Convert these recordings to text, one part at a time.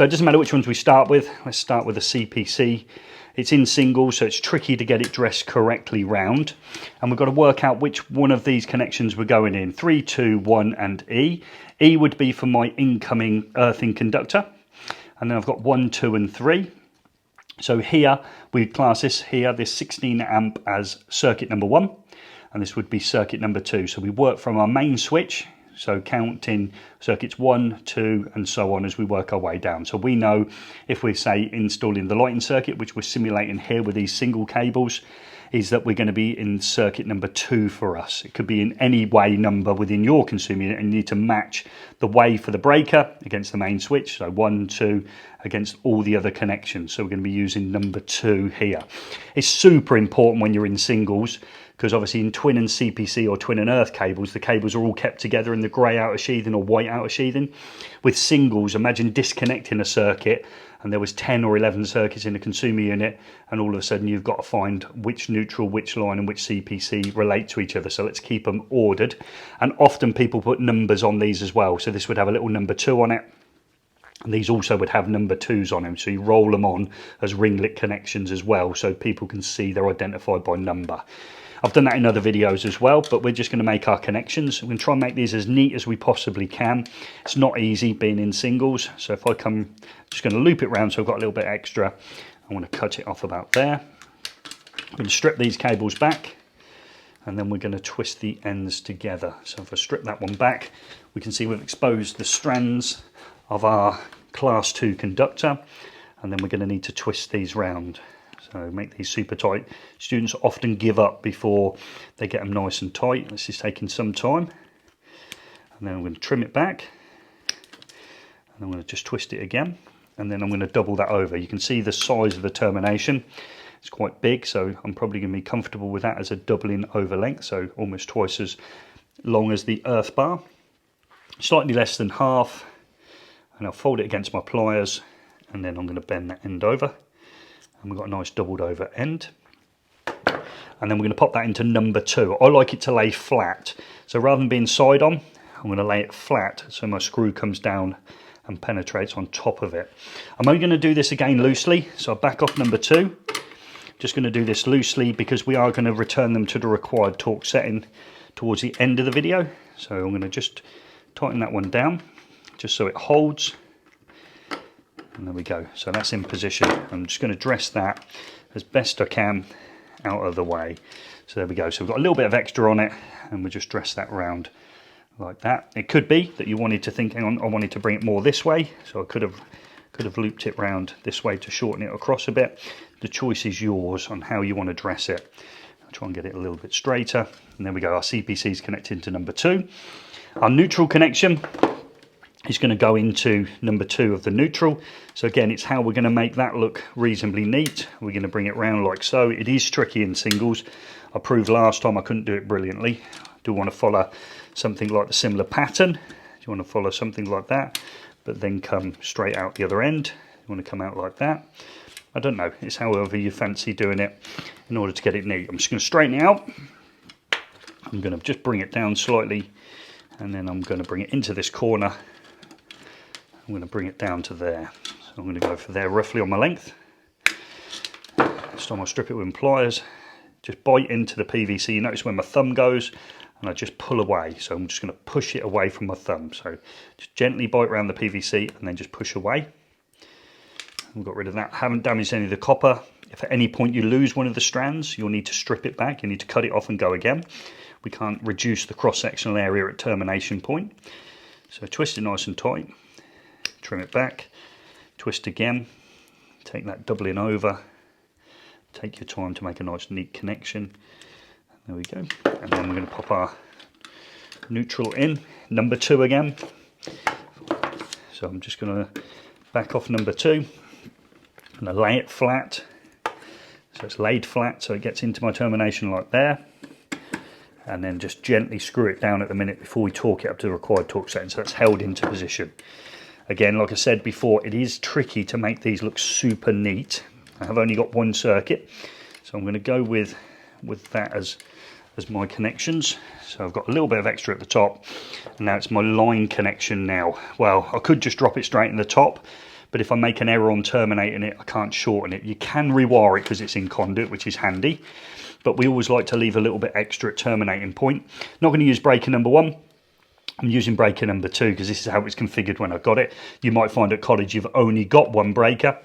So it doesn't matter which ones we start with. Let's start with a CPC. It's in singles, so it's tricky to get it dressed correctly round. And we've got to work out which one of these connections we're going in. 3, 2, 1 and E. E would be for my incoming earthing conductor. And then I've got 1, 2 and 3. So here we class this here, this 16 amp as circuit number 1. And this would be circuit number 2. So we work from our main switch. So counting circuits 1, 2 and so on as we work our way down. So we know if we're, say, installing the lighting circuit, which we're simulating here with these single cables, is that we're going to be in circuit number 2 for us. It could be in any way number within your consumer unit, and you need to match the way for the breaker against the main switch. So 1, 2 against all the other connections. So we're going to be using number 2 here. It's super important when you're in singles, because obviously in twin and CPC or twin and earth cables, the cables are all kept together in the grey outer sheathing or white outer sheathing. With singles, imagine disconnecting a circuit and there was 10 or 11 circuits in a consumer unit, and all of a sudden you've got to find which neutral, which line and which CPC relate to each other. So let's keep them ordered. And often people put numbers on these as well. So this would have a little number 2 on it. And these also would have number 2s on them. So you roll them on as ringlet connections as well, so people can see they're identified by number. I've done that in other videos as well, but we're just going to make our connections. We're going to try and make these as neat as we possibly can. It's not easy being in singles. So if I come, just going to loop it around so I've got a little bit extra. I want to cut it off about there. I'm going to strip these cables back, and then we're going to twist the ends together. So if I strip that one back, we can see we've exposed the strands of our class 2 conductor, and then we're going to need to twist these round. So make these super tight. Students often give up before they get them nice and tight. This is taking some time. And then I'm going to trim it back. And I'm going to just twist it again. And then I'm going to double that over. You can see the size of the termination. It's quite big, so I'm probably going to be comfortable with that as a doubling over length. So almost twice as long as the earth bar. Slightly less than half. And I'll fold it against my pliers. And then I'm going to bend that end over. And we've got a nice doubled over end. And then we're going to pop that into number 2. I like it to lay flat. So rather than being side on, I'm going to lay it flat so my screw comes down and penetrates on top of it. I'm only going to do this again loosely. So I'll back off number 2. Just going to do this loosely because we are going to return them to the required torque setting towards the end of the video. So I'm going to just tighten that one down just so it holds. And there we go. So that's in position. I'm just going to dress that as best I can out of the way. So there we go. So we've got a little bit of extra on it, and we'll just dress that round like that. It could be that you wanted to think, hang on, I wanted to bring it more this way. So I could have looped it round this way to shorten it across a bit. The choice is yours on how you want to dress it. I'll try and get it a little bit straighter. And there we go. Our CPC is connected to number 2. Our neutral connection is going to go into number 2 of the neutral. So again, it's how we're going to make that look reasonably neat. We're going to bring it round like so. It is tricky in singles. I proved last time I couldn't do it brilliantly. I do want to follow something like the similar pattern. You want to follow something like that, but then come straight out the other end. You want to come out like that. I don't know. It's however you fancy doing it in order to get it neat. I'm just going to straighten it out. I'm going to just bring it down slightly, and then I'm going to bring it into this corner. I'm going to bring it down to there. So I'm going to go for there roughly on my length. This time I'll strip it with pliers. Just bite into the PVC. You notice where my thumb goes, and I just pull away. So I'm just going to push it away from my thumb. So just gently bite around the PVC and then just push away. We've got rid of that. Haven't damaged any of the copper. If at any point you lose one of the strands, you'll need to strip it back. You need to cut it off and go again. We can't reduce the cross-sectional area at termination point. So twist it nice and tight. Trim it back, twist again, take that doubling over, take your time to make a nice neat connection. There we go. And then we're going to pop our neutral in, number 2 again. So I'm just going to back off number 2 and I lay it flat. So it's laid flat so it gets into my termination like there. And then just gently screw it down at the minute before we torque it up to the required torque setting. So that's held into position. Again, like I said before, it is tricky to make these look super neat. I have only got 1 circuit, so I'm going to go with that as my connections. So I've got a little bit of extra at the top, and now it's my line connection now. Well, I could just drop it straight in the top, but if I make an error on terminating it, I can't shorten it. You can rewire it because it's in conduit, which is handy, but we always like to leave a little bit extra at terminating point. Not going to use breaker number 1. I'm using breaker number 2 because this is how it's configured when I got it. You might find at college you've only got 1 breaker,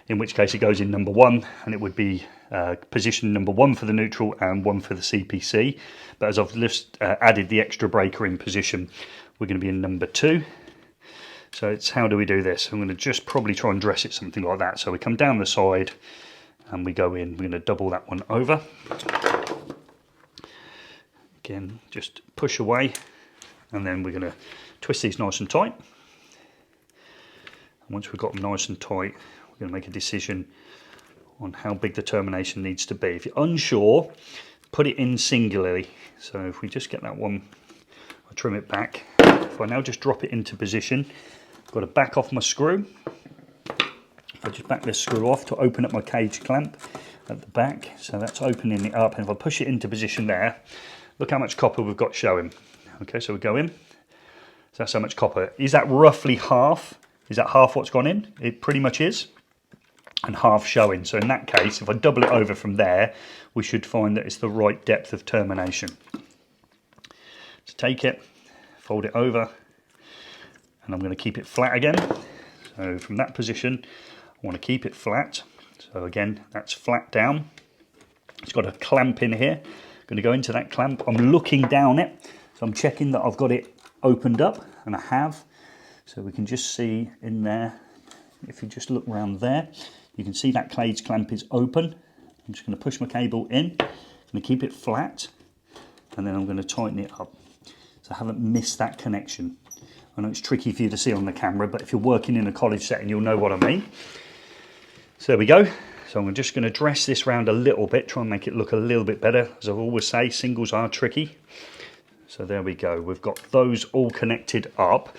in which case it goes in number 1, and it would be position number 1 for the neutral and 1 for the CPC. But as I've just added the extra breaker in position, we're going to be in number 2. So it's, how do we do this? I'm going to just probably try and dress it something like that. So we come down the side and we go in. We're going to double that one over. Again, just push away. And then we're going to twist these nice and tight. And once we've got them nice and tight, we're going to make a decision on how big the termination needs to be. If you're unsure, put it in singularly. So if we just get that one, I'll trim it back. If I now just drop it into position, I've got to back off my screw. I just back this screw off to open up my cage clamp at the back. So that's opening it up. And if I push it into position there, look how much copper we've got showing. Okay, so we go in. So that's how much copper. Is that roughly half? Is that half what's gone in? It pretty much is. And half showing. So in that case, if I double it over from there, we should find that it's the right depth of termination. So take it, fold it over, and I'm going to keep it flat again. So from that position, I want to keep it flat. So again, that's flat down. It's got a clamp in here. I'm going to go into that clamp. I'm looking down it. So I'm checking that I've got it opened up, and I have. So we can just see in there, if you just look around there, you can see that cage clamp is open. I'm just going to push my cable in. I'm going to keep it flat, and then I'm going to tighten it up. So I haven't missed that connection. I know it's tricky for you to see on the camera, but if you're working in a college setting, you'll know what I mean. So there we go. So I'm just going to dress this round a little bit, try and make it look a little bit better. As I always say, singles are tricky. So there we go. We've got those all connected up.